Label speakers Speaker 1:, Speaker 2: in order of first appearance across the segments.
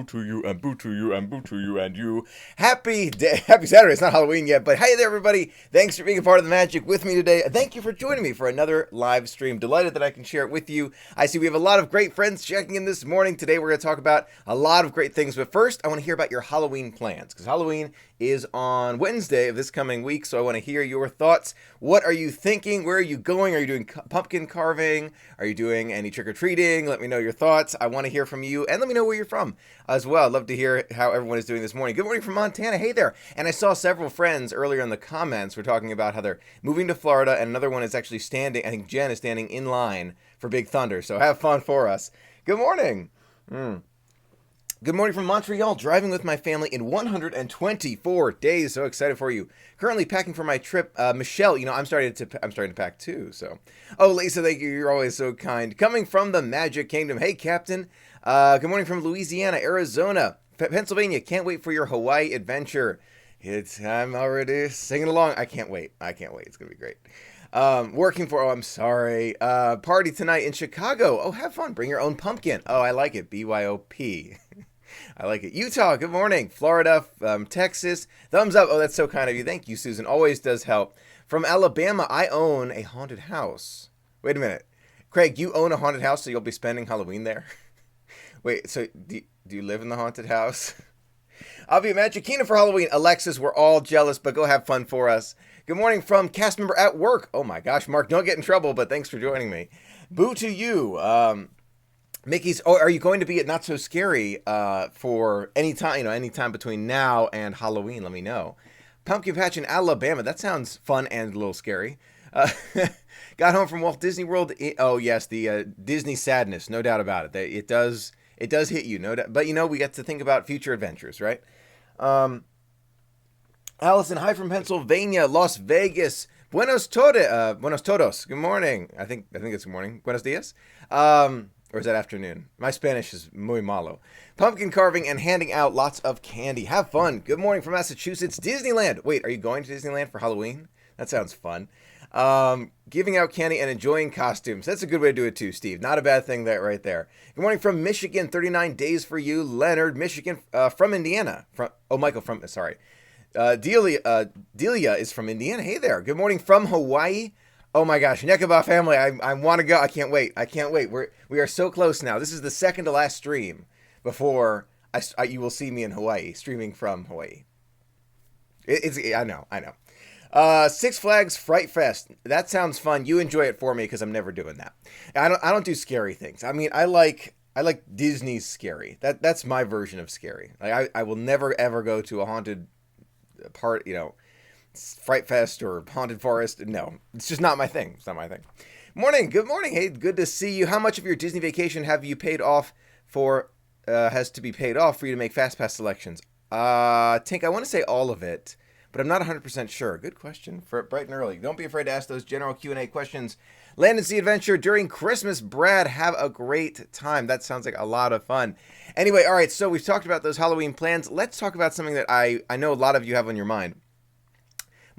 Speaker 1: to you and boo to you and boo to you and you. Happy day, happy Saturday. It's not Halloween yet, but hey there, everybody. Thanks for being a part of the magic with me today. Thank you for joining me for another live stream. Delighted that I can share it with you. I see we have a lot of great friends checking in this morning. Today we're going to talk about a lot of great things, but first I want to hear about your Halloween plans, because Halloween is on Wednesday of this coming week, so I want to hear your thoughts. What are you thinking? Where are you going? Are you doing pumpkin carving? Are you doing any trick-or-treating? Let me know your thoughts. I want to hear from you, and let me know where you're from as well. I'd love to hear how everyone is doing this morning. Good morning from Montana. Hey there. And I saw several friends earlier in the comments were talking about how they're moving to Florida, and another one is actually standing, I think Jen is standing in line for Big Thunder, so have fun for us. Good morning. Good morning from Montreal, driving with my family in 124 days. So excited for you. Currently packing for my trip. Michelle, I'm starting to pack too. So, oh, Lisa, thank you. You're always so kind. Coming from the Magic Kingdom. Hey, Captain. Good morning from Louisiana, Arizona, Pennsylvania. Can't wait for your Hawaii adventure. I'm already singing along. I can't wait. It's gonna be great. I'm sorry. Party tonight in Chicago. Oh, have fun. Bring your own pumpkin. Oh, I like it. BYOP. I like it. Utah, good morning. Florida, Texas, thumbs up. Oh, that's so kind of you. Thank you, Susan. Always does help. From Alabama, I own a haunted house. Wait a minute. Craig, you own a haunted house, so you'll be spending Halloween there? Wait, so do you live in the haunted house? I'll be at Magic Kingdom for Halloween. Alexis, we're all jealous, but go have fun for us. Good morning from cast member at work. Oh my gosh, Mark, don't get in trouble, but thanks for joining me. Boo to you. Mickey's, are you going to be at Not So Scary for any time between now and Halloween? Let me know. Pumpkin Patch in Alabama. That sounds fun and a little scary. Got home from Walt Disney World. Oh yes, the Disney sadness, no doubt about it. It does hit you, no doubt. But we get to think about future adventures, right? Allison, hi from Pennsylvania, Las Vegas. Buenos todos. Good morning. I think it's good morning. Buenos dias. Or is that afternoon? My Spanish is muy malo. Pumpkin carving and handing out lots of candy. Have fun. Good morning from Massachusetts. Disneyland. Wait, are you going to Disneyland for Halloween? That sounds fun. Giving out candy and enjoying costumes. That's a good way to do it too, Steve. Not a bad thing right there. Good morning from Michigan. 39 days for you. Leonard, Michigan, from Indiana. Delia is from Indiana. Hey there. Good morning from Hawaii. Oh my gosh, Nekaba family, I want to go. I can't wait. We are so close now. This is the second to last stream before you will see me in Hawaii, streaming from Hawaii. I know. Six Flags Fright Fest. That sounds fun. You enjoy it for me because I'm never doing that. I don't do scary things. I mean, I like Disney's scary. That's my version of scary. I will never ever go to a haunted part, Fright Fest or Haunted Forest. No, it's just not my thing. It's not my thing. Morning. Good morning. Hey, good to see you. How much of your Disney vacation have you paid off for, has to be paid off for you to make FastPass selections? Tink, I want to say all of it, but I'm not 100% sure. Good question for bright and early. Don't be afraid to ask those general Q&A questions. Land and Sea Adventure during Christmas. Brad, have a great time. That sounds like a lot of fun. Anyway, all right, so we've talked about those Halloween plans. Let's talk about something that I know a lot of you have on your mind.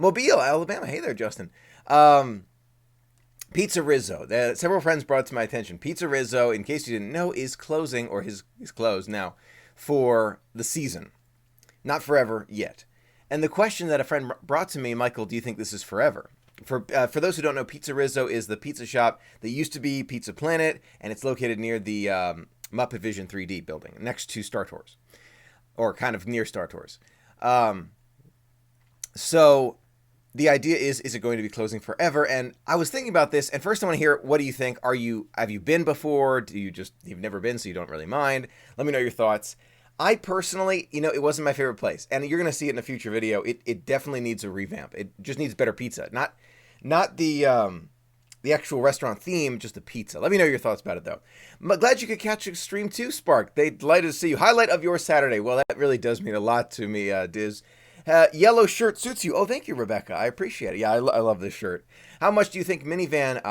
Speaker 1: Mobile, Alabama. Hey there, Justin. PizzeRizzo. Several friends brought it to my attention. PizzeRizzo, in case you didn't know, is closing, or is closed now, for the season. Not forever yet. And the question that a friend brought to me, Michael, do you think this is forever? For those who don't know, PizzeRizzo is the pizza shop that used to be Pizza Planet, and it's located near the Muppet Vision 3D building, next to Star Tours, or kind of near Star Tours. So the idea is it going to be closing forever? And I was thinking about this, and first I want to hear, what do you think? Have you been before? You've never been, so you don't really mind? Let me know your thoughts. I personally, it wasn't my favorite place, and you're going to see it in a future video. It definitely needs a revamp. It just needs better pizza, not the actual restaurant theme, just the pizza. Let me know your thoughts about it, though. I'm glad you could catch a stream too, Spark. They're delighted to see you. Highlight of your Saturday. Well, that really does mean a lot to me, Diz. Yellow shirt suits you. Oh, thank you, Rebecca. I appreciate it. Yeah, I love this shirt. How much do you think minivan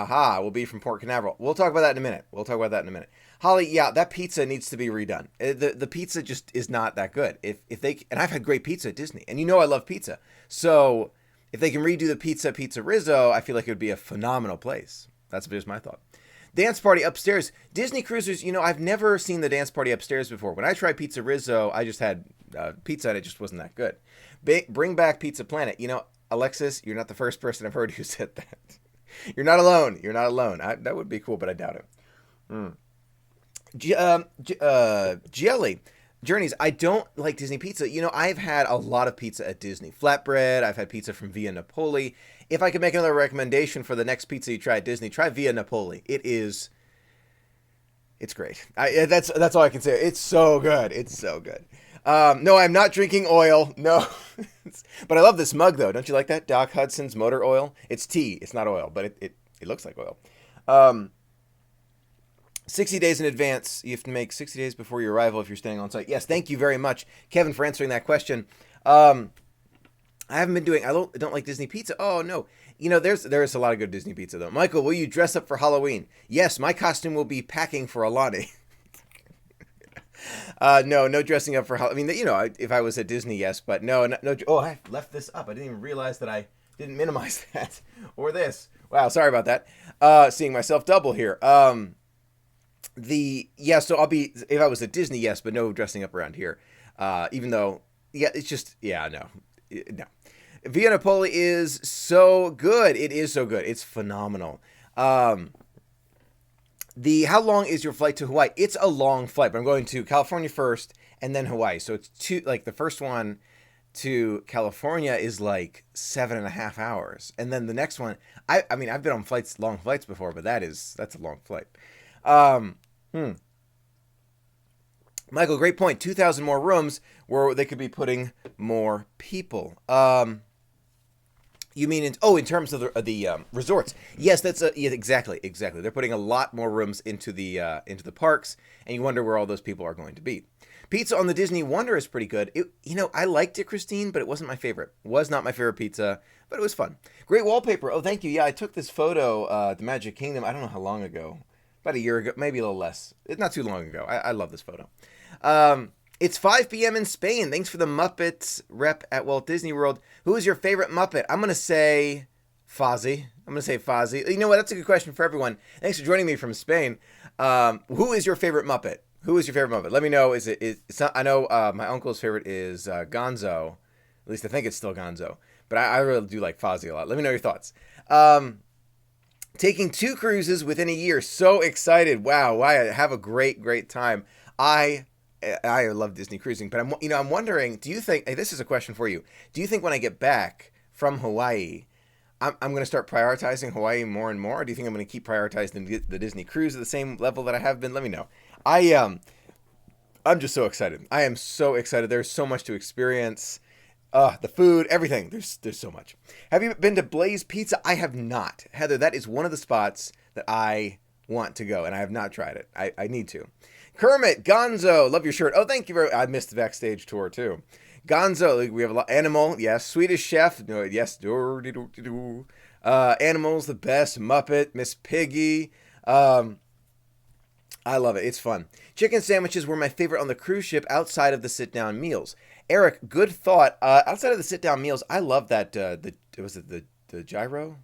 Speaker 1: will be from Port Canaveral? We'll talk about that in a minute. Holly, yeah, that pizza needs to be redone. The pizza just is not that good. If they, and I've had great pizza at Disney, and I love pizza. So if they can redo the PizzeRizzo, I feel like it would be a phenomenal place. That's just my thought. Dance party upstairs. Disney cruisers, I've never seen the dance party upstairs before. When I tried PizzeRizzo, I just had pizza and it just wasn't that good. Bring back Pizza Planet. Alexis, you're not the first person I've heard who said that. You're not alone. You're not alone. That would be cool, but I doubt it. Jelly. Journeys, I don't like Disney pizza. I've had a lot of pizza at Disney. Flatbread, I've had pizza from Via Napoli. If I could make another recommendation for the next pizza you try at Disney, try Via Napoli. It's great. That's all I can say. It's so good. It's so good. No, I'm not drinking oil. No. But I love this mug, though. Don't you like that? Doc Hudson's motor oil. It's tea. It's not oil, but it looks like oil. 60 days in advance. You have to make 60 days before your arrival if you're staying on site. Yes, thank you very much, Kevin, for answering that question. I haven't been doing. I don't like Disney pizza. Oh no, there's a lot of good Disney pizza though. Michael, will you dress up for Halloween? Yes, my costume will be packing for Alani. No dressing up for Halloween. If I was at Disney, yes, but no. Oh, I left this up. I didn't even realize that I didn't minimize that or this. Wow, sorry about that. Seeing myself double here. So I'll be, if I was at Disney, yes, but no dressing up around here. Even though, it's just, no. Via Napoli is so good. It is so good. It's phenomenal. How long is your flight to Hawaii? It's a long flight, but I'm going to California first and then Hawaii. So it's the first one to California is like 7.5 hours. And then the next one, I've been on long flights before, but that's a long flight. Michael, great point. 2,000 more rooms where they could be putting more people. You mean in terms of the resorts? Yes, exactly. They're putting a lot more rooms into the parks, and you wonder where all those people are going to be. Pizza on the Disney Wonder is pretty good. I liked it, Christine, but it wasn't my favorite. Was not my favorite pizza, but it was fun. Great wallpaper. Oh, thank you. Yeah, I took this photo, the Magic Kingdom. I don't know how long ago. About a year ago, maybe a little less. It's not too long ago. I love this photo. It's 5 p.m. in Spain. Thanks for the Muppets rep at Walt Disney World. Who is your favorite Muppet? I'm going to say Fozzie. You know what? That's a good question for everyone. Thanks for joining me from Spain. Who is your favorite Muppet? Let me know. I know my uncle's favorite is Gonzo. At least I think it's still Gonzo. But I really do like Fozzie a lot. Let me know your thoughts. Taking 2 cruises within a year. So excited. Wow. I have a great time. I love Disney cruising, but I'm wondering, do you think, this is a question for you. Do you think when I get back from Hawaii, I'm going to start prioritizing Hawaii more and more? Or do you think I'm going to keep prioritizing the Disney cruise at the same level that I have been? Let me know. I'm just so excited. I am so excited. There's so much to experience. The food, everything. There's so much. Have you been to Blaze Pizza? I have not. Heather, that is one of the spots that I want to go, and I have not tried it. I need to. Kermit, Gonzo, love your shirt. Oh, thank you very much. I missed the backstage tour, too. Gonzo, we have a lot. Animal, yes. Swedish Chef, no, yes. Animals, the best. Muppet, Miss Piggy. I love it. It's fun. Chicken sandwiches were my favorite on the cruise ship outside of the sit-down meals. Eric, good thought. Outside of the sit-down meals, I love that. Was it the gyro?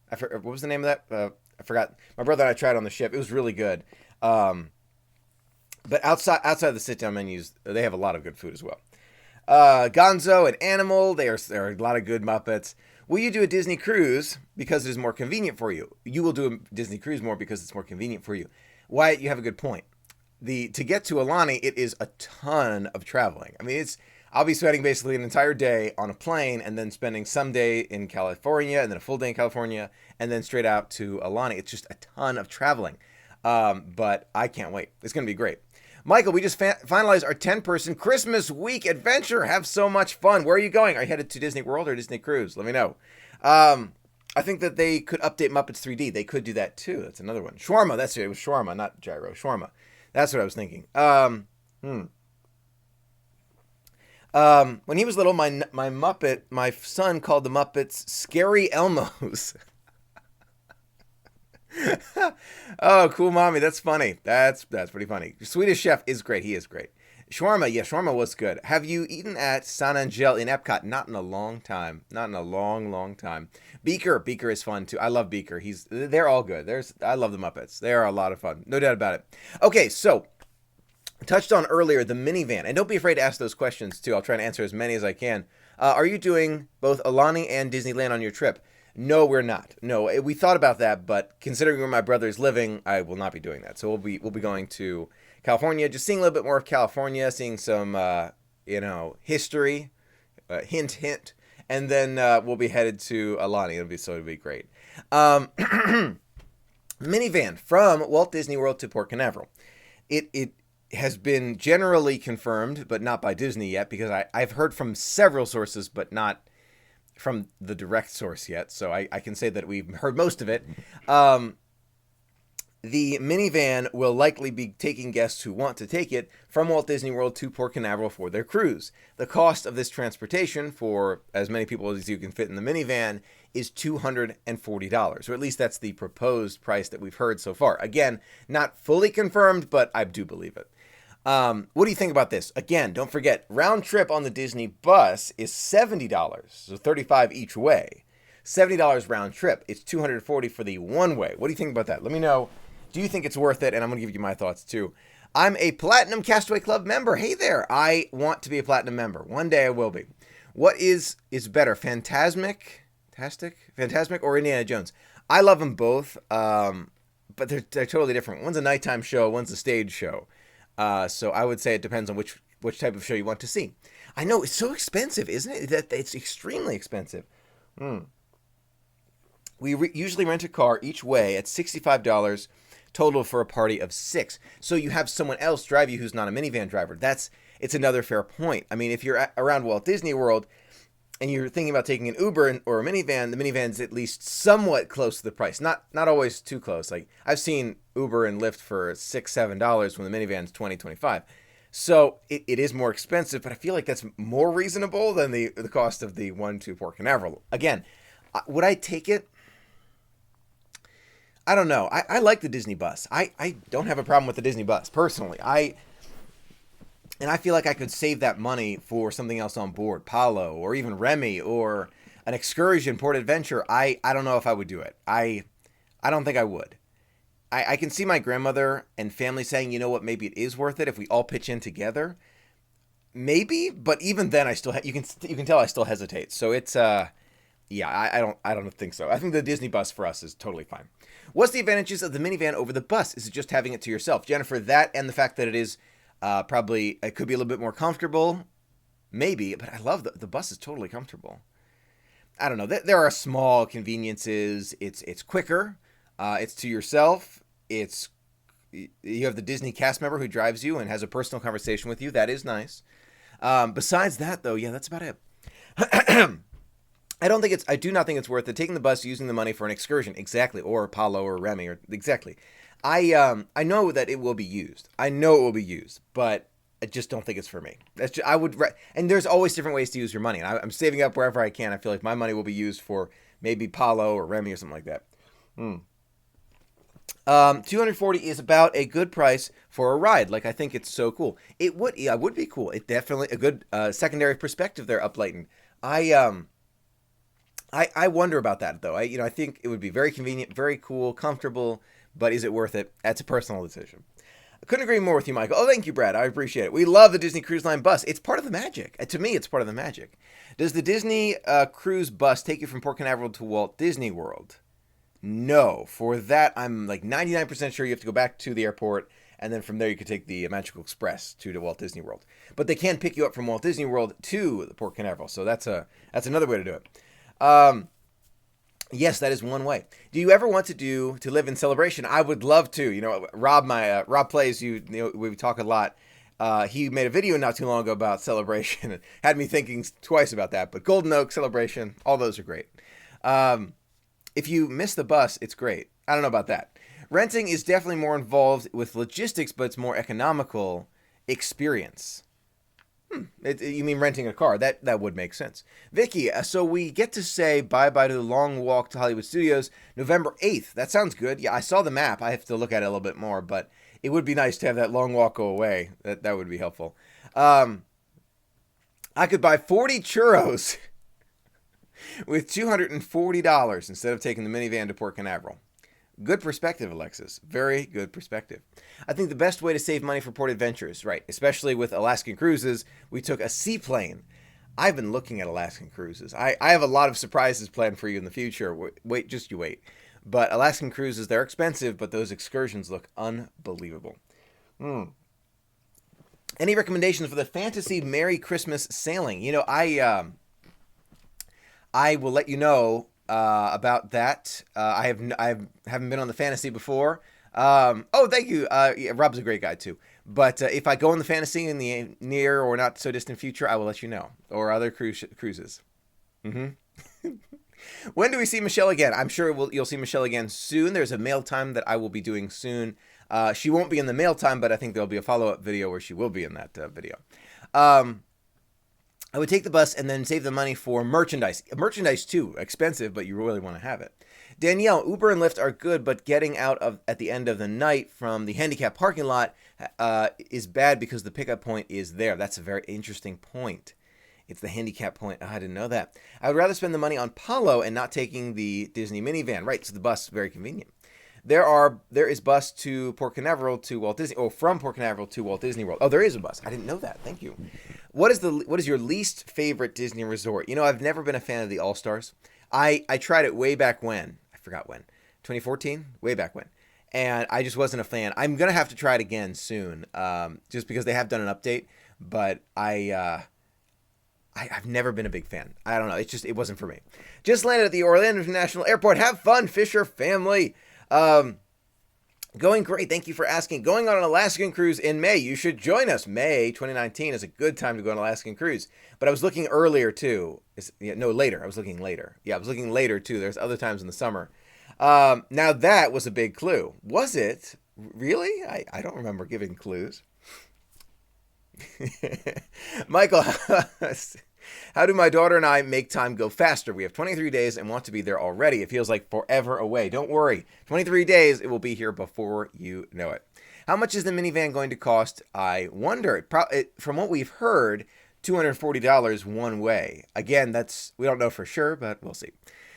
Speaker 1: What was the name of that? I forgot. My brother and I tried it on the ship. It was really good. But outside of the sit-down menus, they have a lot of good food as well. Gonzo and Animal, there are a lot of good Muppets. Will you do a Disney cruise because it is more convenient for you? You will do a Disney cruise more because it's more convenient for you. Wyatt, you have a good point. To get to Alani, it is a ton of traveling. I'll be spending basically an entire day on a plane and then spending some day in California and then a full day in California and then straight out to Alani. It's just a ton of traveling. But I can't wait. It's going to be great. Michael, we just finalized our 10-person Christmas week adventure. Have so much fun. Where are you going? Are you headed to Disney World or Disney Cruise? Let me know. I think that they could update Muppets 3D. They could do that too. That's another one. Shawarma. That's it. It was shawarma, not gyro. Shawarma. That's what I was thinking. When he was little, my Muppet, my son called the Muppets Scary Elmos. Oh, cool, mommy. That's funny. That's pretty funny. Swedish Chef is great. He is great. Shawarma, yeah, shawarma was good. Have you eaten at San Angel in Epcot? Not in a long time. Not in a long, long time. Beaker is fun too. I love Beaker. They're all good. I love the Muppets. They are a lot of fun, no doubt about it. Okay, so touched on earlier the minivan, and don't be afraid to ask those questions too. I'll try to answer as many as I can. Are you doing both Alani and Disneyland on your trip? No, we're not. No, we thought about that, but considering where my brother is living, I will not be doing that. So we'll be going to California, just seeing a little bit more of California, seeing some history, hint hint, and then we'll be headed to Alani. It'll be great. Minivan from Walt Disney World to Port Canaveral. It has been generally confirmed, but not by Disney yet, because I've heard from several sources, but not from the direct source yet. So I can say that we've heard most of it. The minivan will likely be taking guests who want to take it from Walt Disney World to Port Canaveral for their cruise. The cost of this transportation for as many people as you can fit in the minivan is $240, or at least that's the proposed price that we've heard so far. Again, not fully confirmed, but I do believe it. What do you think about this? Again, don't forget, round trip on the Disney bus is $70, so $35 each way. $70 round trip. It's $240 for the one way. What do you think about that? Let me know. Do you think it's worth it? And I'm going to give you my thoughts too. I'm a Platinum Castaway Club member. Hey there. I want to be a Platinum member. One day I will be. What is better, Fantasmic or Indiana Jones? I love them both, but they're totally different. One's a nighttime show. One's a stage show. So I would say it depends on which type of show you want to see. I know it's so expensive, isn't it? That it's extremely expensive. We usually rent a car each way at $65 total for a party of 6. So you have someone else drive you who's not a minivan driver. It's another fair point. I mean, if you're around Walt Disney World and you're thinking about taking an Uber or a minivan, the minivan's at least somewhat close to the price. Not always too close. Like I've seen Uber and Lyft for $6-7 when the minivan's $20-25. So it is more expensive, but I feel like that's more reasonable than the cost of the one to Port Canaveral. Again, would I take it? I don't know. I like the Disney bus. I don't have a problem with the Disney bus, personally. And I feel like I could save that money for something else on board. Palo, or even Remy, or an excursion, Port Adventure. I don't know if I would do it. I don't think I would. I can see my grandmother and family saying, you know what, maybe it is worth it if we all pitch in together. Maybe, but even then I still you can tell I still hesitate. So it's I don't think so. I think the Disney bus for us is totally fine. What's the advantages of the minivan over the bus? Is it just having it to yourself? Jennifer, that and the fact that it is it could be a little bit more comfortable. Maybe, but I love the bus is totally comfortable. I don't know. There are small conveniences. It's quicker. It's to yourself. You have the Disney cast member who drives you and has a personal conversation with you. That is nice. Besides that, though, yeah, that's about it. I do not think it's worth it taking the bus, using the money for an excursion, exactly, or Apollo or Remy, or exactly. I know that it will be used. But I just don't think it's for me. And there's always different ways to use your money. And I'm saving up wherever I can. I feel like my money will be used for maybe Palo or Remy or something like that. $240 is about a good price for a ride. Like, I think it's so cool. It would be cool. It definitely a good secondary perspective there, Up Layton. I wonder about that though. I think it would be very convenient, very cool, comfortable, but is it worth it? That's a personal decision. I couldn't agree more with you, Michael. Oh, thank you, Brad. I appreciate it. We love the Disney Cruise Line bus. It's part of the magic. To me, it's part of the magic. Does the Disney cruise bus take you from Port Canaveral to Walt Disney World? No. For that, I'm like 99% sure you have to go back to the airport, and then from there you could take the Magical Express to Walt Disney World. But they can pick you up from Walt Disney World to the Port Canaveral, so that's another way to do it. Yes, that is one way. Do you ever want to live in Celebration? I would love to. Rob plays. We talk a lot. He made a video not too long ago about Celebration and had me thinking twice about that. But Golden Oak, Celebration, all those are great. If you miss the bus, it's great. I don't know about that. Renting is definitely more involved with logistics, but it's more economical experience. You mean renting a car? That would make sense. Vicky, so we get to say bye-bye to the long walk to Hollywood Studios November 8th. That sounds good. Yeah, I saw the map. I have to look at it a little bit more, but it would be nice to have that long walk go away. That would be helpful. Um, I could buy 40 churros with $240 instead of taking the minivan to Port Canaveral. Good perspective, Alexis. Very good perspective. I think the best way to save money for port adventures, right, especially with Alaskan cruises, we took a seaplane. I've been looking at Alaskan cruises. I have a lot of surprises planned for you in the future. Wait, just you wait. But Alaskan cruises, they're expensive, but those excursions look unbelievable. Any recommendations for the fantasy Merry Christmas sailing? I will let you know about that. I haven't been on the fantasy before. Thank you. Yeah, Rob's a great guy too. But if I go on the fantasy in the near or not so distant future, I will let you know. Or other cruises. When do we see Michelle again? I'm sure you'll see Michelle again soon. There's a mail time that I will be doing soon. She won't be in the mail time, but I think there'll be a follow-up video where she will be in that video. I would take the bus and then save the money for merchandise. Merchandise, too, expensive, but you really want to have it. Danielle, Uber and Lyft are good, but getting out at the end of the night from the handicap parking lot is bad because the pickup point is there. That's a very interesting point. It's the handicap point. Oh, I didn't know that. I would rather spend the money on Palo and not taking the Disney minivan. Right, so the bus is very convenient. There is bus to Port Canaveral to Walt Disney. Oh, from Port Canaveral to Walt Disney World. Oh, there is a bus. I didn't know that. Thank you. What is your least favorite Disney resort? I've never been a fan of the All Stars. I tried it way back when. I forgot when. 2014? Way back when. And I just wasn't a fan. I'm gonna have to try it again soon, just because they have done an update. But I've never been a big fan. I don't know. It wasn't for me. Just landed at the Orlando International Airport. Have fun, Fisher family. Going great. Thank you for asking. Going on an Alaskan cruise in May. You should join us. May 2019 is a good time to go on an Alaskan cruise. But I was looking earlier too. Later. I was looking later. Yeah, I was looking later too. There's other times in the summer. Now that was a big clue. Was it? Really? I don't remember giving clues. Michael, how do my daughter and I make time go faster? We have 23 days and want to be there already. It feels like forever away. Don't worry. 23 days, it will be here before you know it. How much is the minivan going to cost? I wonder. From what we've heard, $240 one way. Again, we don't know for sure, but we'll see.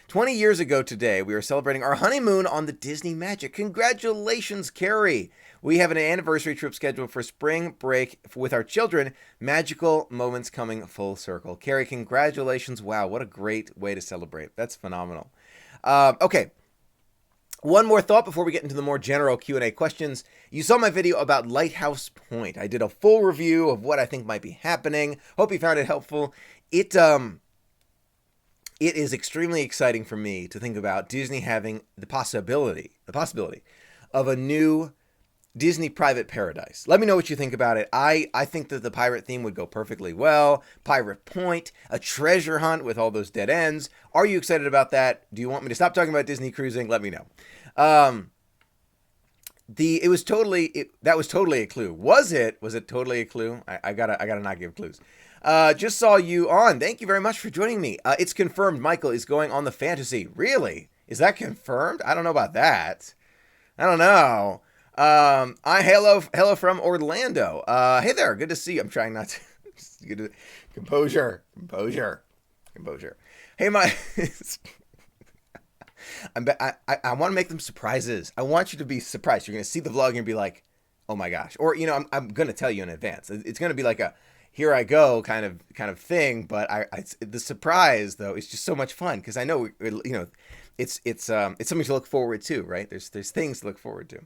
Speaker 1: 20 years ago today, we were celebrating our honeymoon on the Disney Magic. Congratulations, Carrie. We have an anniversary trip scheduled for spring break with our children. Magical moments coming full circle. Carrie, congratulations. Wow, what a great way to celebrate. That's phenomenal. Okay. One more thought before we get into the more general Q&A questions. You saw my video about Lighthouse Point. I did a full review of what I think might be happening. Hope you found it helpful. It is extremely exciting for me to think about Disney having the possibility of a new Disney private paradise. Let me know what you think about it. I think that the pirate theme would go perfectly well. Pirate Point, a treasure hunt with all those dead ends. Are you excited about that? Do you want me to stop talking about Disney cruising? Let me know. That was totally a clue. Was it totally a clue? I gotta not give clues. Just saw you on. Thank you very much for joining me. It's confirmed Michael is going on the fantasy. Really? Is that confirmed? I don't know about that. I don't know. Hello from Orlando. Hey there. Good to see you. I'm trying not to composure. Hey, I want to make them surprises. I want you to be surprised. You're going to see the vlog and be like, oh my gosh. Or, I'm going to tell you in advance. It's going to be like a, here I go kind of thing. But the surprise though is just so much fun. Cause I know, it's something to look forward to, right? There's things to look forward to.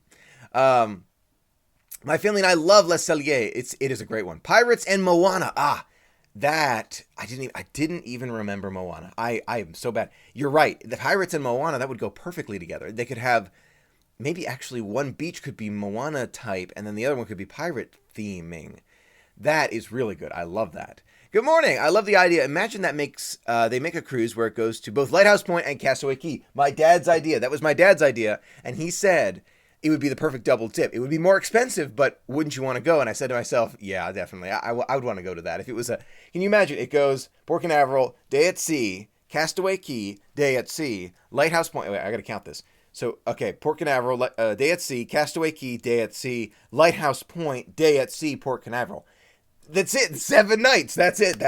Speaker 1: My family and I love Les Cellier. It is a great one. Pirates and Moana. That I didn't even remember Moana. I am so bad. You're right. The Pirates and Moana, that would go perfectly together. They could have maybe actually one beach could be Moana type and then the other one could be pirate theming. That is really good. I love that. Good morning. I love the idea. Imagine that they make a cruise where it goes to both Lighthouse Point and Castaway Cay. My dad's idea. That was my dad's idea. And he said it would be the perfect double dip. It would be more expensive, but wouldn't you want to go? And I said to myself, yeah, definitely. I would want to go to that. If it was can you imagine? It goes Port Canaveral, day at sea, Castaway Cay, day at sea, Lighthouse Point. Wait, I got to count this. So, okay, Port Canaveral, day at sea, Castaway Cay, day at sea, Lighthouse Point, day at sea, Port Canaveral. That's it. 7 nights. That's it.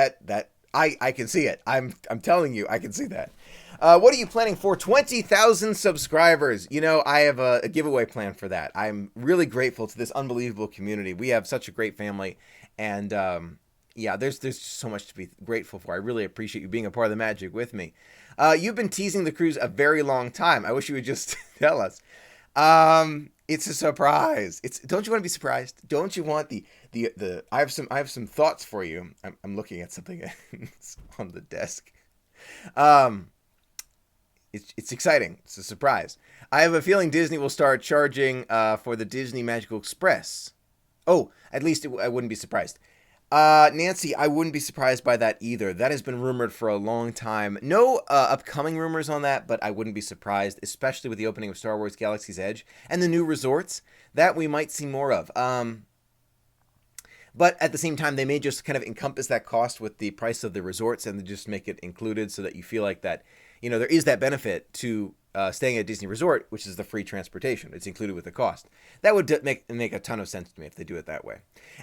Speaker 1: I can see it. I'm telling you, I can see that. What are you planning for 20,000 subscribers? You know, I have a giveaway plan for that. I'm really grateful to this unbelievable community. We have such a great family, and yeah, there's just so much to be grateful for. I really appreciate you being a part of the magic with me. You've been teasing the cruise a very long time. I wish you would just tell us. It's a surprise. Don't you want to be surprised? Don't you want the I have some thoughts for you. I'm looking at something on the desk. It's exciting. It's a surprise. I have a feeling Disney will start charging for the Disney Magical Express. Oh, at least I wouldn't be surprised. Nancy, I wouldn't be surprised by that either. That has been rumored for a long time. No upcoming rumors on that, but I wouldn't be surprised, especially with the opening of Star Wars Galaxy's Edge and the new resorts that we might see more of. But at the same time, they may just kind of encompass that cost with the price of the resorts and just make it included so that you feel like that, you know, there is that benefit to staying at a Disney resort, which is the free transportation. It's included with the cost. That would make a ton of sense to me if they do it that way.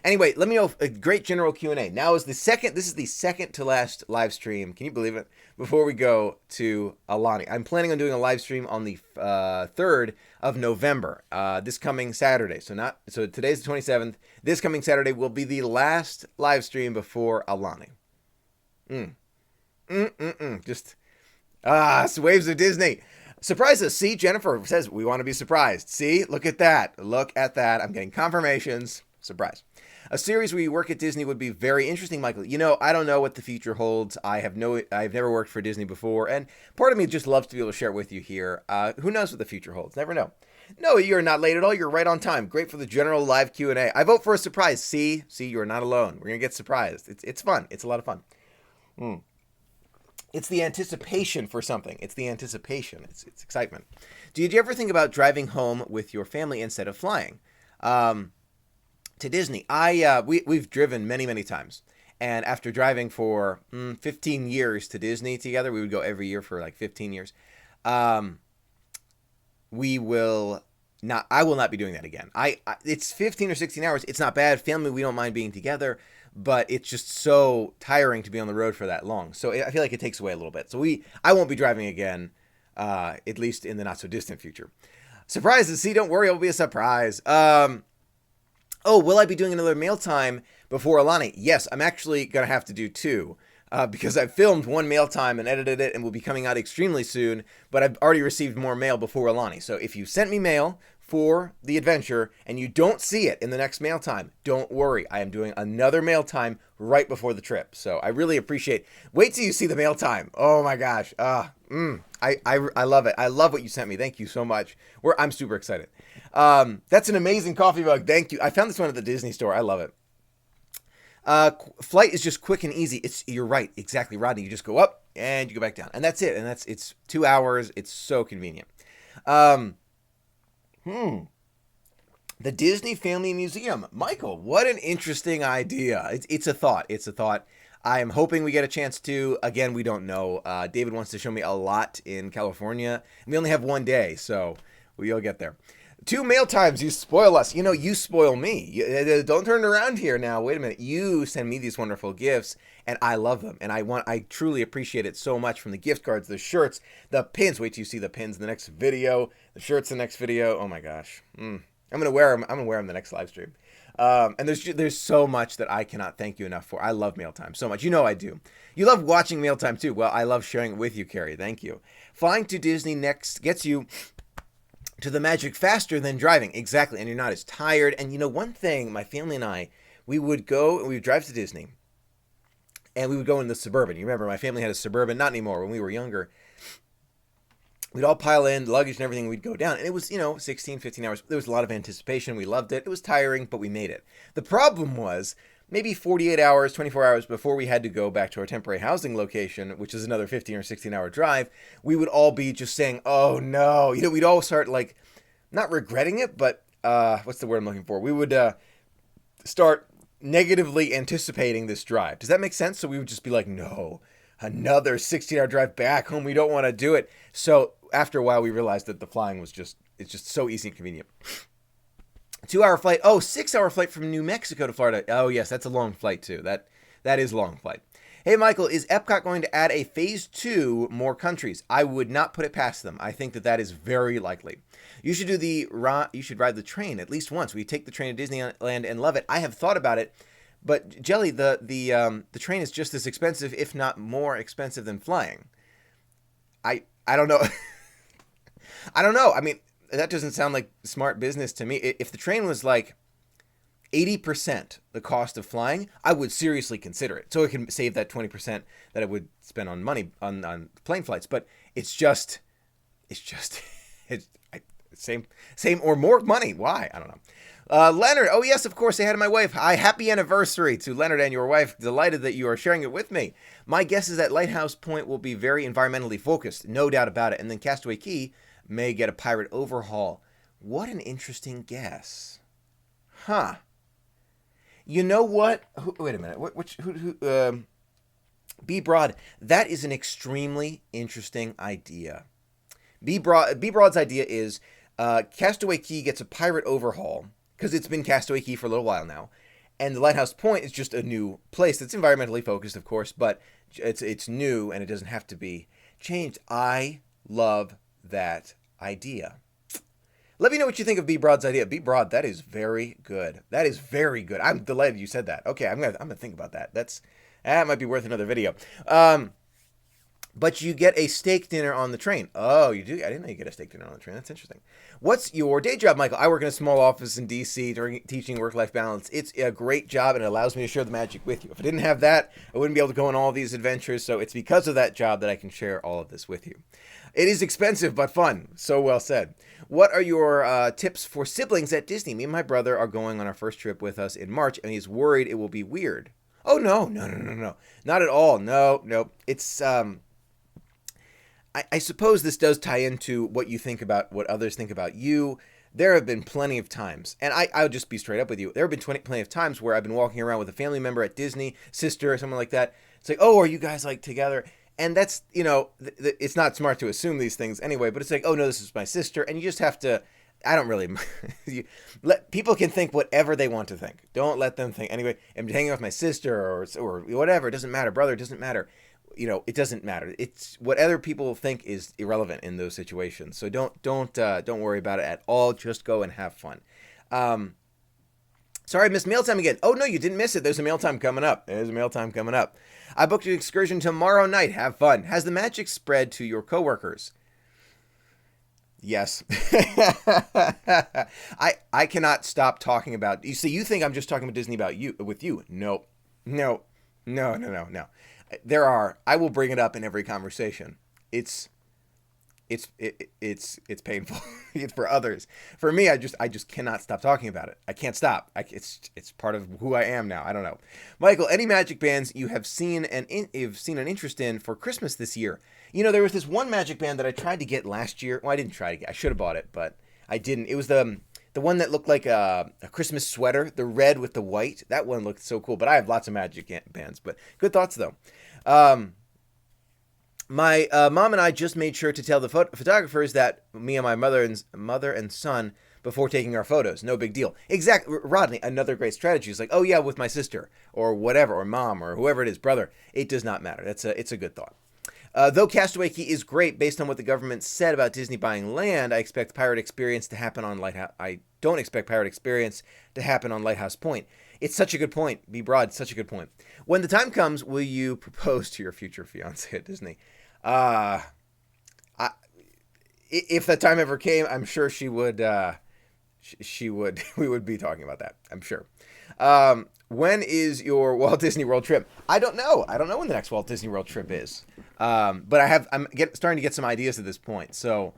Speaker 1: Anyway, let me know. A great general Q&A. Now is this is the second to last live stream. Can you believe it? Before we go to Alani. I'm planning on doing a live stream on the 3rd of November, this coming Saturday. So today's the 27th. This coming Saturday will be the last live stream before Alani. Just waves of Disney. Surprise us. See, Jennifer says we want to be surprised. See, look at that. Look at that. I'm getting confirmations. Surprise. A series where you work at Disney would be very interesting, Michael. You know, I don't know what the future holds. I've never worked for Disney before, and part of me just loves to be able to share it with you here. Who knows what the future holds? Never know. No, you're not late at all. You're right on time. Great for the general live Q&A. I vote for a surprise. See, you're not alone. We're gonna get surprised. It's fun. It's a lot of fun. It's the anticipation for something. It's the anticipation. It's excitement. Did you ever think about driving home with your family instead of flying to Disney? We've driven many times, and after driving for 15 years to Disney together, we would go every year for like 15 years. We will not. I will not be doing that again. It's 15 or 16 hours. It's not bad. Family, we don't mind being together. But it's just so tiring to be on the road for that long. So I feel like it takes away a little bit. So I won't be driving again, at least in the not so distant future. Surprises. See, don't worry, it'll be a surprise. Oh, will I be doing another mail time before Alani? Yes, I'm actually going to have to do 2. Because I filmed one mail time and edited it and will be coming out extremely soon. But I've already received more mail before Alani. So if you sent me mail for the adventure and you don't see it in the next mail time, don't worry. I am doing another mail time right before the trip. So I really appreciate. Wait till you see the mail time. Oh my gosh. I love it. I love what you sent me. Thank you so much. I'm super excited. That's an amazing coffee mug. Thank you. I found this one at the Disney store. I love it. Flight is just quick and easy. You're right. Exactly, Rodney. You just go up and you go back down, and that's it. And it's 2 hours. It's so convenient. The Disney Family Museum. Michael, what an interesting idea. It's a thought. It's a thought. I am hoping we get a chance to. Again, we don't know. David wants to show me a lot in California. And we only have one day, so we'll get there. 2 mail times. You spoil us. You know, you spoil me. Don't turn around here now. Wait a minute. You send me these wonderful gifts, and I love them. And I truly appreciate it so much, from the gift cards, the shirts, the pins. Wait till you see the pins in the next video. The shirts in the next video. Oh my gosh. I'm gonna wear them. I'm gonna wear them the next live stream. And there's so much that I cannot thank you enough for. I love Mealtime so much. You know I do. You love watching Mealtime too. Well, I love sharing it with you, Carrie. Thank you. Flying to Disney next gets you to the magic faster than driving. Exactly. And you're not as tired. And you know, one thing, my family and I, we would drive to Disney, and we would go in the Suburban. You remember my family had a Suburban, not anymore, when we were younger. We'd all pile in, luggage and everything, we'd go down. And it was, 16, 15 hours. There was a lot of anticipation. We loved it. It was tiring, but we made it. The problem was maybe 48 hours, 24 hours before we had to go back to our temporary housing location, which is another 15 or 16 hour drive, we would all be just saying, oh no. We'd all start like, not regretting it, but what's the word I'm looking for? We would start negatively anticipating this drive. Does that make sense? So we would just be like, no, another 16-hour drive back home. We don't want to do it. So after a while, we realized that the flying was it's just so easy and convenient. 2 hour flight. Oh, 6 hour flight from New Mexico to Florida. Oh, yes, that's a long flight, too. That is a long flight. Hey, Michael, is Epcot going to add a phase 2 more countries? I would not put it past them. I think that is very likely. You should you should ride the train at least once. We take the train to Disneyland and love it. I have thought about it, but Jelly, the train is just as expensive, if not more expensive than flying. I don't know. I don't know. I mean, that doesn't sound like smart business to me. If the train was like 80% the cost of flying, I would seriously consider it. So it can save that 20% that I would spend on money on plane flights. But it's just it's same or more money. Why? I don't know. Leonard, oh yes, of course, I had my wife. Hi, happy anniversary to Leonard and your wife. Delighted that you are sharing it with me. My guess is that Lighthouse Point will be very environmentally focused, no doubt about it. And then Castaway Cay may get a pirate overhaul. What an interesting guess. Huh. You know what? Wait a minute. B. Broad. That is an extremely interesting idea. B. Broad's idea is Castaway Cay gets a pirate overhaul because it's been Castaway Cay for a little while now, and the Lighthouse Point is just a new place that's environmentally focused, of course, but it's new and it doesn't have to be changed. I love that idea. Let me know what you think of B. Broad's idea. B. Broad, that is very good. That is very good. I'm delighted you said that. Okay, I'm gonna think about that. That might be worth another video. But you get a steak dinner on the train. Oh, you do? I didn't know you get a steak dinner on the train. That's interesting. What's your day job, Michael? I work in a small office in D.C. teaching work-life balance. It's a great job, and it allows me to share the magic with you. If I didn't have that, I wouldn't be able to go on all these adventures, so it's because of that job that I can share all of this with you. It is expensive, but fun. So well said. What are your tips for siblings at Disney? Me and my brother are going on our first trip with us in March, and he's worried it will be weird. Oh, no. Not at all. No. It's... I suppose this does tie into what you think about what others think about you. There have been plenty of times, and I'll just be straight up with you. There have been plenty of times where I've been walking around with a family member at Disney, sister or someone like that. It's like, oh, are you guys like together? And that's, it's not smart to assume these things anyway, but it's like, oh no, this is my sister. And you just have to, I don't really, people can think whatever they want to think. Don't let them think, anyway, I'm hanging with my sister or whatever. It doesn't matter. Brother, it doesn't matter. It doesn't matter. It's what other people think is irrelevant in those situations. So don't worry about it at all. Just go and have fun. Sorry, I missed mail time again. Oh no, you didn't miss it. There's a mail time coming up. I booked an excursion tomorrow night. Have fun. Has the magic spread to your coworkers? Yes. I cannot stop talking about. You see, you think I'm just talking about Disney with you? No. I will bring it up in every conversation. It's painful. It's for others. For me, I just cannot stop talking about it. I can't stop. It's part of who I am now. I don't know. Michael, any magic bands you have seen an interest in for Christmas this year? There was this one magic band that I tried to get last year. Well, I didn't try to get. I should have bought it, but I didn't. It was the one that looked like a Christmas sweater, the red with the white. That one looked so cool. But I have lots of magic bands. But good thoughts though. My mom and I just made sure to tell the photographers that me and my mother and son before taking our photos. No big deal. Exactly, Rodney. Another great strategy is like, oh yeah, with my sister or whatever, or mom or whoever it is, brother. It does not matter. It's a good thought. Though Castaway Cay is great, based on what the government said about Disney buying land, I expect pirate experience to happen on Lighthouse. I don't expect pirate experience to happen on Lighthouse Point. It's such a good point. Be broad. Such a good point. When the time comes, will you propose to your future fiance at Disney? If that time ever came, I'm sure she would. She would. We would be talking about that. I'm sure. When is your Walt Disney World trip? I don't know. I don't know when the next Walt Disney World trip is. But I'm starting to get some ideas at this point. So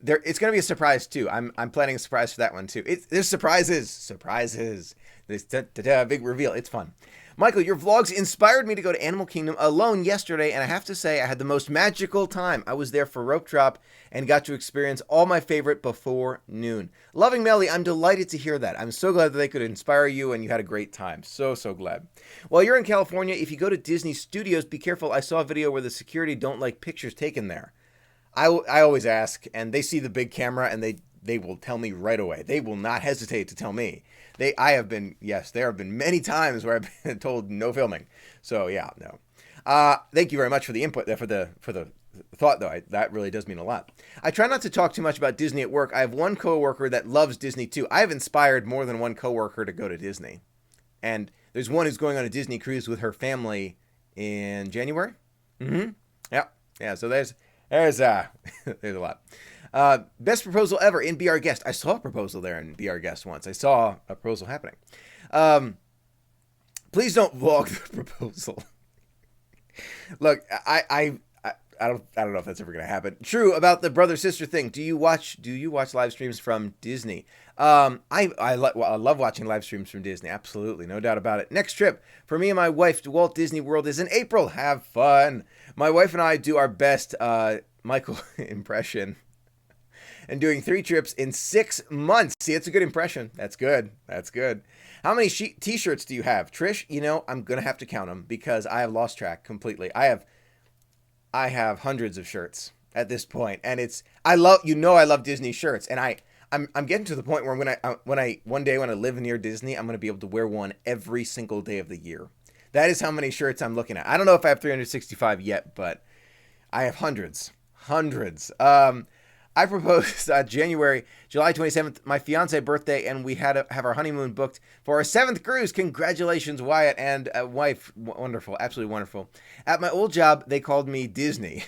Speaker 1: it's going to be a surprise too. I'm planning a surprise for that one too. There's surprises. This big reveal. It's fun. Michael, your vlogs inspired me to go to Animal Kingdom alone yesterday, and I have to say I had the most magical time. I was there for rope drop and got to experience all my favorite before noon. Loving Melly, I'm delighted to hear that. I'm so glad that they could inspire you and you had a great time. So glad. While you're in California, if you go to Disney Studios, be careful. I saw a video where the security don't like pictures taken there. I always ask, and they see the big camera, and they will tell me right away. They will not hesitate to tell me. There have been many times where I've been told no filming. So yeah, no. Thank you very much for the input, for the thought, though. That really does mean a lot. I try not to talk too much about Disney at work. I have one coworker that loves Disney too. I have inspired more than one coworker to go to Disney. And there's one who's going on a Disney cruise with her family in January. Mm-hmm. Yeah. So there's there's a lot. Best proposal ever in Be Our Guest. I saw a proposal there in Be Our Guest once. I saw a proposal happening. Please don't vlog the proposal. Look, I don't know if that's ever gonna happen. True about the brother sister thing. Do you watch live streams from Disney? I love watching live streams from Disney. Absolutely, no doubt about it. Next trip for me and my wife to Walt Disney World is in April. Have fun. My wife and I do our best Michael impression, and doing 3 trips in 6 months. See, it's a good impression. That's good. How many t-shirts do you have, Trish? I'm gonna have to count them because I have lost track completely. I have hundreds of shirts at this point, and I love Disney shirts, and I'm getting to the point where one day when I live near Disney, I'm gonna be able to wear one every single day of the year. That is how many shirts I'm looking at. I don't know if I have 365 yet, but I have hundreds. I proposed July 27th, my fiance birthday, and we have our honeymoon booked for our 7th cruise. Congratulations, Wyatt and wife. Wonderful, absolutely wonderful. At my old job, they called me Disney.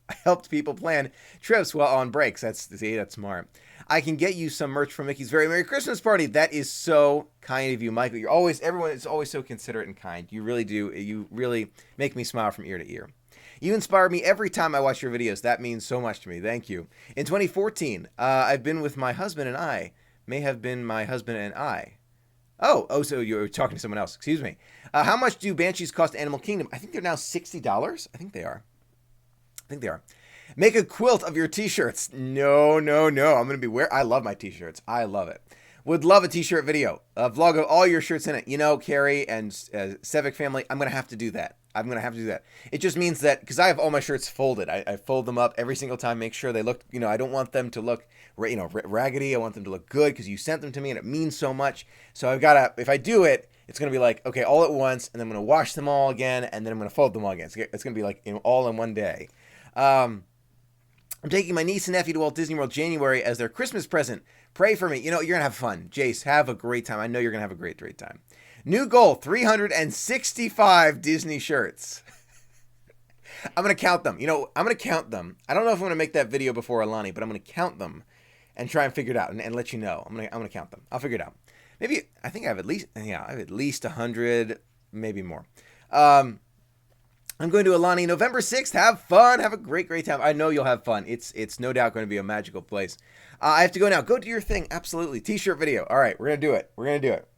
Speaker 1: I helped people plan trips while on breaks. That's smart. I can get you some merch from Mickey's Very Merry Christmas Party. That is so kind of you, Michael. Everyone is always so considerate and kind. You really do. You really make me smile from ear to ear. You inspire me every time I watch your videos. That means so much to me. Thank you. In 2014, I've been with my husband and I. May have been my husband and I. Oh, so you're talking to someone else. Excuse me. How much do Banshees cost Animal Kingdom? I think they're now $60. I think they are. Make a quilt of your t-shirts. No. I'm going to be I love my t-shirts. I love it. Would love a t-shirt video. A vlog of all your shirts in it. Carrie and Sevic family, I'm going to have to do that. It just means that because I have all my shirts folded. I fold them up every single time, make sure they look, I don't want them to look, raggedy. I want them to look good because you sent them to me and it means so much. So if I do it, it's going to be like, okay, all at once, and then I'm going to wash them all again, and then I'm going to fold them all again. It's going to be like all in one day. I'm taking my niece and nephew to Walt Disney World January as their Christmas present. Pray for me. You're going to have fun. Jace, have a great time. I know you're going to have a great time. New goal, 365 Disney shirts. I'm going to count them. I'm going to count them. I don't know if I'm going to make that video before Alani, but I'm going to count them and try and figure it out and let you know. I'm going to count them. I'll figure it out. Maybe, I think I have at least 100, maybe more. I'm going to Alani November 6th. Have fun. Have a great time. I know you'll have fun. It's no doubt going to be a magical place. I have to go now. Go do your thing. Absolutely. T-shirt video. All right. We're going to do it.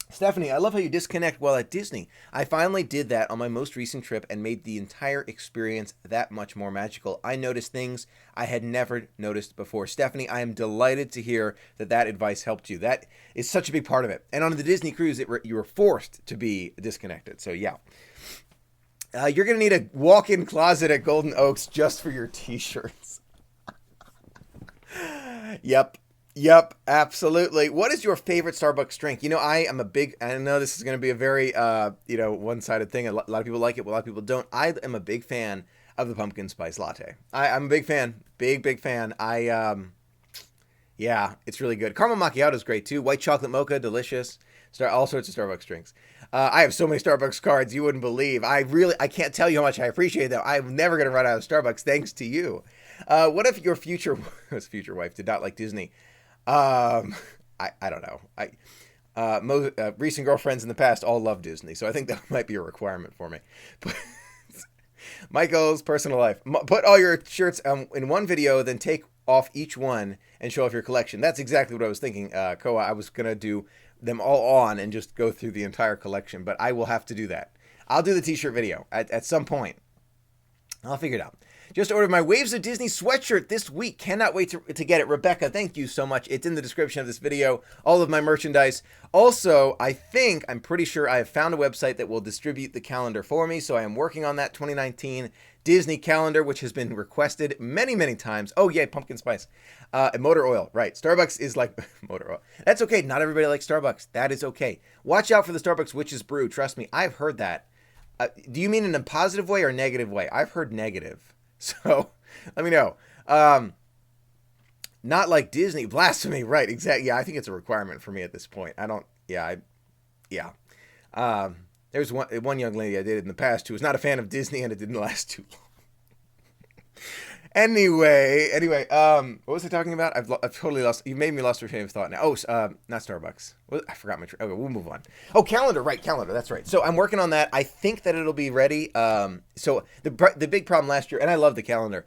Speaker 1: Stephanie, I love how you disconnect while at Disney. I finally did that on my most recent trip and made the entire experience that much more magical. I noticed things I had never noticed before. Stephanie, I am delighted to hear that advice helped you. That is such a big part of it. And on the Disney cruise, you were forced to be disconnected. So yeah. You're going to need a walk-in closet at Golden Oaks just for your t-shirts. Yep, absolutely. What is your favorite Starbucks drink? I know this is going to be a very, one-sided thing. A lot of people like it, a lot of people don't. I am a big fan of the pumpkin spice latte. I'm a big fan. Big fan. It's really good. Caramel macchiato is great too. White chocolate mocha, delicious. All sorts of Starbucks drinks. I have so many Starbucks cards you wouldn't believe. I can't tell you how much I appreciate them. I'm never going to run out of Starbucks thanks to you. What if your future wife did not like Disney? I don't know. Most recent girlfriends in the past all love Disney, so I think that might be a requirement for me. But Michael's personal life. Put all your shirts in one video, then take off each one and show off your collection. That's exactly what I was thinking, Koa. I was going to do them all on and just go through the entire collection, but I will have to do that. I'll do the t-shirt video at some point. I'll figure it out. Just ordered my Waves of Disney sweatshirt this week. Cannot wait to get it. Rebecca, thank you so much. It's in the description of this video. All of my merchandise. Also, I'm pretty sure I have found a website that will distribute the calendar for me. So I am working on that. 2019 Disney calendar, which has been requested many, many times. Oh, yeah, pumpkin spice. And motor oil, right. Starbucks is like motor oil. That's okay. Not everybody likes Starbucks. That is okay. Watch out for the Starbucks Witch's Brew. Trust me, I've heard that. Do you mean in a positive way or negative way? I've heard negative. So let me know. Not like Disney. Blasphemy. Right. Exactly. Yeah, I think it's a requirement for me at this point. I don't. Yeah. Yeah. There's one young lady I dated in the past who was not a fan of Disney, and it didn't last too long. Anyway, what was I talking about? I've totally lost. You made me lost my train of thought now. Oh, not Starbucks. I forgot my. Okay, we'll move on. Oh, calendar, right? Calendar. That's right. So I'm working on that. I think that it'll be ready. So the big problem last year, and I love the calendar,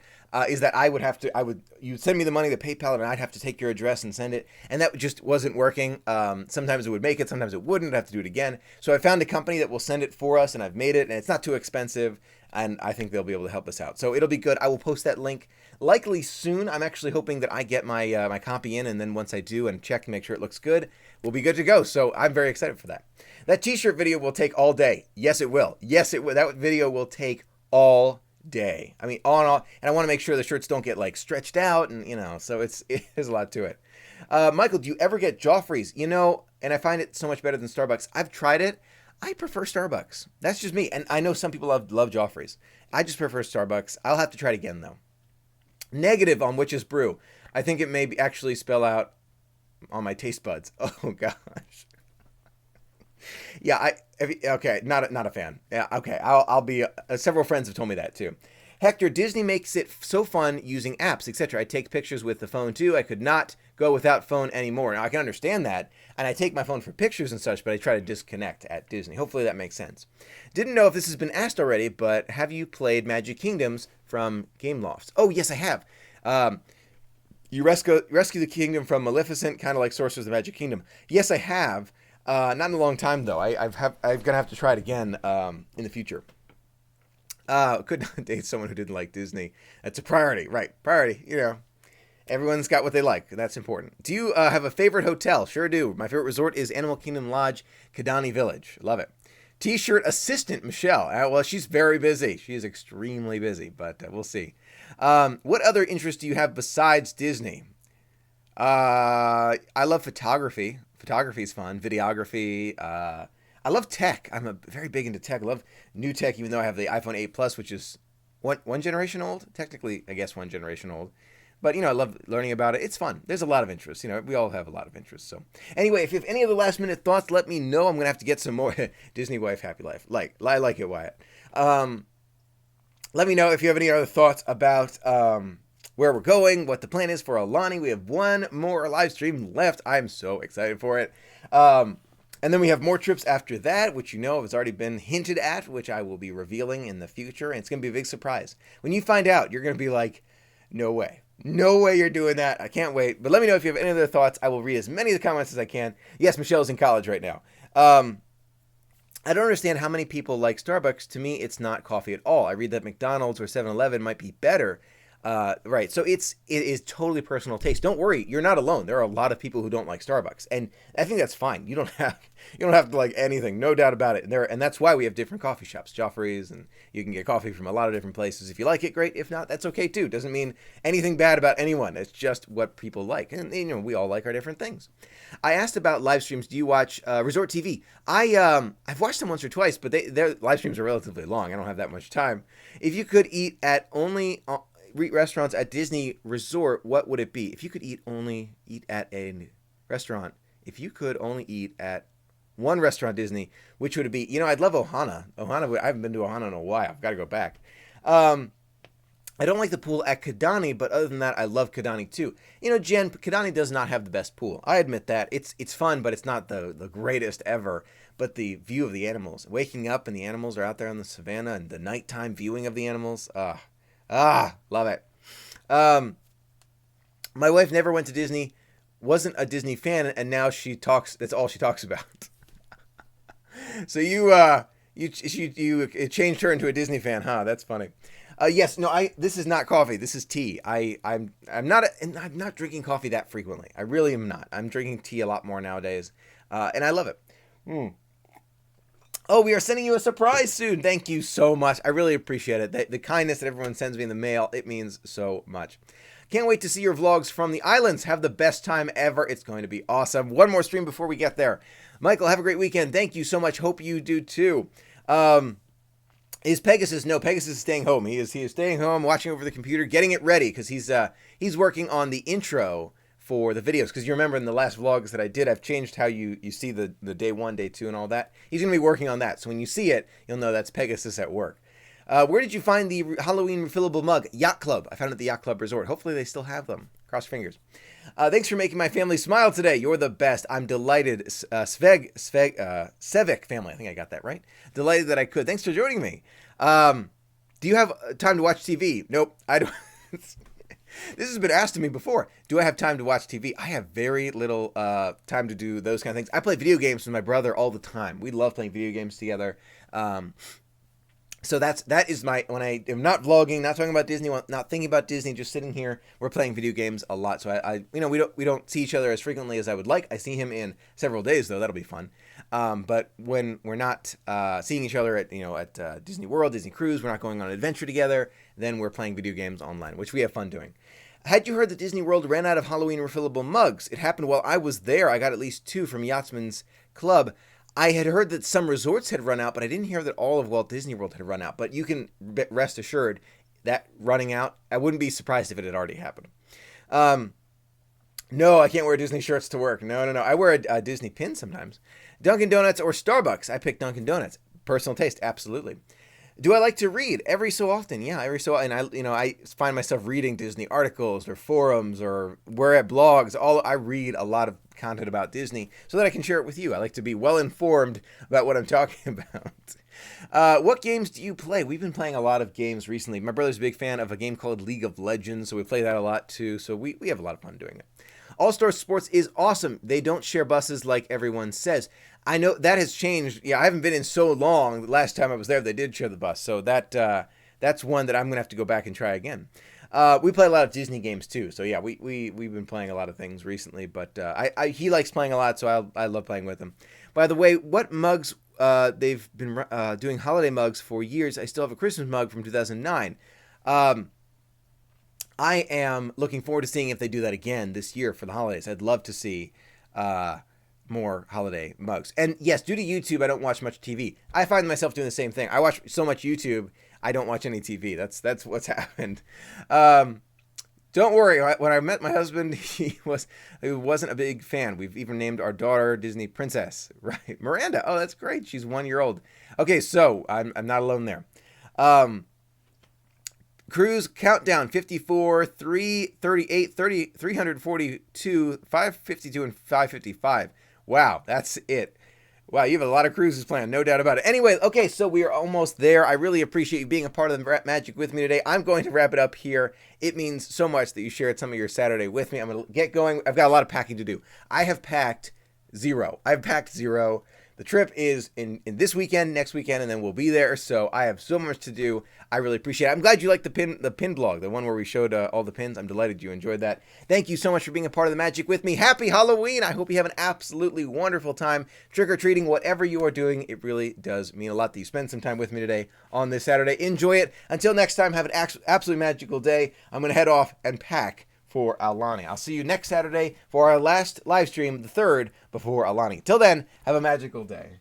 Speaker 1: is that you'd send me the money, the PayPal, and I'd have to take your address and send it, and that just wasn't working. Sometimes it would make it, sometimes it wouldn't. I'd have to do it again. So I found a company that will send it for us, and I've made it, and it's not too expensive. And I think they'll be able to help us out. So it'll be good. I will post that link likely soon. I'm actually hoping that I get my my copy in, and then once I do and check and make sure it looks good, we'll be good to go. So I'm very excited for that. That t-shirt video will take all day. Yes, it will. Yes, it will. That video will take all day. I mean, all in all. And I want to make sure the shirts don't get like stretched out, and so there's a lot to it. Michael, do you ever get Joffrey's? And I find it so much better than Starbucks. I've tried it. I prefer Starbucks. That's just me. And I know some people love Joffrey's. I just prefer Starbucks. I'll have to try it again, though. Negative on Witch's Brew. I think it may actually spell out on my taste buds. Oh, gosh. Yeah, okay, not a fan. Yeah, okay, I'll be, several friends have told me that, too. Hector, Disney makes it so fun using apps, etc. I take pictures with the phone, too. I could not go without phone anymore. Now, I can understand that, and I take my phone for pictures and such, but I try to disconnect at Disney. Hopefully that makes sense. Didn't know if this has been asked already, but have you played Magic Kingdoms from Game Lofts? Oh, yes, I have. You rescue the kingdom from Maleficent, kind of like Sorcerers of the Magic Kingdom. Yes, I have. Not in a long time, though. I'm going to have to try it again in the future. Could not date someone who didn't like Disney. That's a priority, right? Priority, Everyone's got what they like. That's important. Do you have a favorite hotel? Sure do. My favorite resort is Animal Kingdom Lodge, Kidani Village. Love it. T-shirt assistant, Michelle. Well, she's very busy. She is extremely busy, but we'll see. What other interests do you have besides Disney? I love photography. Photography is fun. Videography. I love tech. I'm very big into tech. I love new tech, even though I have the iPhone 8 Plus, which is one generation old. Technically, I guess one generation old. But, I love learning about it. It's fun. There's a lot of interest. We all have a lot of interest. So, anyway, if you have any other last-minute thoughts, let me know. I'm going to have to get some more Disney wife, happy life. I like it, Wyatt. Let me know if you have any other thoughts about where we're going, what the plan is for Alani. We have one more live stream left. I'm so excited for it. And then we have more trips after that, which has already been hinted at, which I will be revealing in the future. And it's going to be a big surprise. When you find out, you're going to be like, no way. No way you're doing that. I can't wait. But let me know if you have any other thoughts. I will read as many of the comments as I can. Yes, Michelle's in college right now. I don't understand how many people like Starbucks. To me, it's not coffee at all. I read that McDonald's or 7-Eleven might be better. Right. So it is totally personal taste. Don't worry. You're not alone. There are a lot of people who don't like Starbucks, and I think that's fine. You don't have to like anything. No doubt about it. And that's why we have different coffee shops, Joffrey's, and you can get coffee from a lot of different places. If you like it, great. If not, that's okay too. Doesn't mean anything bad about anyone. It's just what people like. And we all like our different things. I asked about live streams. Do you watch Resort TV? I've watched them once or twice, but their live streams are relatively long. I don't have that much time. If you could eat at only restaurants at Disney Resort, what would it be? If you could eat at a restaurant, if you could only eat at one restaurant Disney, which would it be? I'd love Ohana. I haven't been to Ohana in a while. I've got to go back. I don't like the pool at Kidani, but other than that, I love Kidani too. Jen, Kidani does not have the best pool. I admit that. It's fun, but it's not the greatest ever. But the view of the animals, waking up and the animals are out there on the savannah, and the nighttime viewing of the animals, love it. My wife never went to Disney, wasn't a Disney fan, and now that's all she talks about. So you changed her into a Disney fan, huh? That's funny. Yes, no, this is not coffee. This is tea. I'm not drinking coffee that frequently. I really am not. I'm drinking tea a lot more nowadays, and I love it. Oh, we are sending you a surprise soon. Thank you so much. I really appreciate it. The kindness that everyone sends me in the mail, it means so much. Can't wait to see your vlogs from the islands. Have the best time ever. It's going to be awesome. One more stream before we get there. Michael, have a great weekend. Thank you so much. Hope you do too. Is Pegasus? No, Pegasus is staying home. He is staying home, watching over the computer, getting it ready because he's working on the intro for the videos. Because you remember in the last vlogs that I did, I've changed how you see the day 1, day 2, and all that. He's going to be working on that. So when you see it, you'll know that's Pegasus at work. Where did you find the Halloween refillable mug? Yacht Club. I found it at the Yacht Club Resort. Hopefully they still have them. Cross fingers. Thanks for making my family smile today. You're the best. I'm delighted. Sevik family. I think I got that right. Delighted that I could. Thanks for joining me. Do you have time to watch TV? Nope. I don't. This has been asked to me before. Do I have time to watch TV? I have very little time to do those kind of things. I play video games with my brother all the time. We love playing video games together. So that is my, when I am not vlogging, not talking about Disney, not thinking about Disney, just sitting here, we're playing video games a lot. So I we don't see each other as frequently as I would like. I see him in several days though. That'll be fun. But when we're not seeing each other at Disney World, Disney Cruise, we're not going on an adventure together, then we're playing video games online, which we have fun doing. Had you heard that Disney World ran out of Halloween refillable mugs? It happened while I was there. I got at least 2 from Yachtsman's Club. I had heard that some resorts had run out, but I didn't hear that all of Walt Disney World had run out. But you can rest assured that running out, I wouldn't be surprised if it had already happened. No, I can't wear Disney shirts to work. No. I wear a Disney pin sometimes. Dunkin' Donuts or Starbucks? I pick Dunkin' Donuts. Personal taste, absolutely. Do I like to read? Every so often, yeah, every so often. And I find myself reading Disney articles or forums or where at blogs. I read a lot of content about Disney so that I can share it with you. I like to be well informed about what I'm talking about. What games do you play? We've been playing a lot of games recently. My brother's a big fan of a game called League of Legends, so we play that a lot too. So we have a lot of fun doing it. All-Star Sports is awesome. They don't share buses like everyone says. I know that has changed. Yeah, I haven't been in so long. The last time I was there, they did share the bus. So that's one that I'm going to have to go back and try again. We play a lot of Disney games too. So yeah, we've been playing a lot of things recently. But he likes playing a lot, so I love playing with him. By the way, what mugs? They've been doing holiday mugs for years. I still have a Christmas mug from 2009. I am looking forward to seeing if they do that again this year for the holidays. I'd love to see more holiday mugs. And yes, due to YouTube, I don't watch much TV. I find myself doing the same thing. I watch so much YouTube, I don't watch any TV. That's what's happened. Don't worry. When I met my husband, he wasn't a big fan. We've even named our daughter Disney Princess. Right, Miranda. Oh, that's great. She's 1 year old. Okay, so I'm not alone there. Cruise countdown 54, 338, 342, 552, and 555. Wow, that's it. Wow, you have a lot of cruises planned, no doubt about it. Anyway, okay, so we are almost there. I really appreciate you being a part of the magic with me today. I'm going to wrap it up here. It means so much that you shared some of your Saturday with me. I'm going to get going. I've got a lot of packing to do. I have packed zero. The trip is in this weekend, next weekend, and then we'll be there. So I have so much to do. I really appreciate it. I'm glad you liked the pin blog, the one where we showed all the pins. I'm delighted you enjoyed that. Thank you so much for being a part of the magic with me. Happy Halloween. I hope you have an absolutely wonderful time trick-or-treating, whatever you are doing. It really does mean a lot that you spend some time with me today on this Saturday. Enjoy it. Until next time, have an absolutely magical day. I'm going to head off and pack for Aulani. I'll see you next Saturday for our last live stream, the third before Aulani. Till then, have a magical day.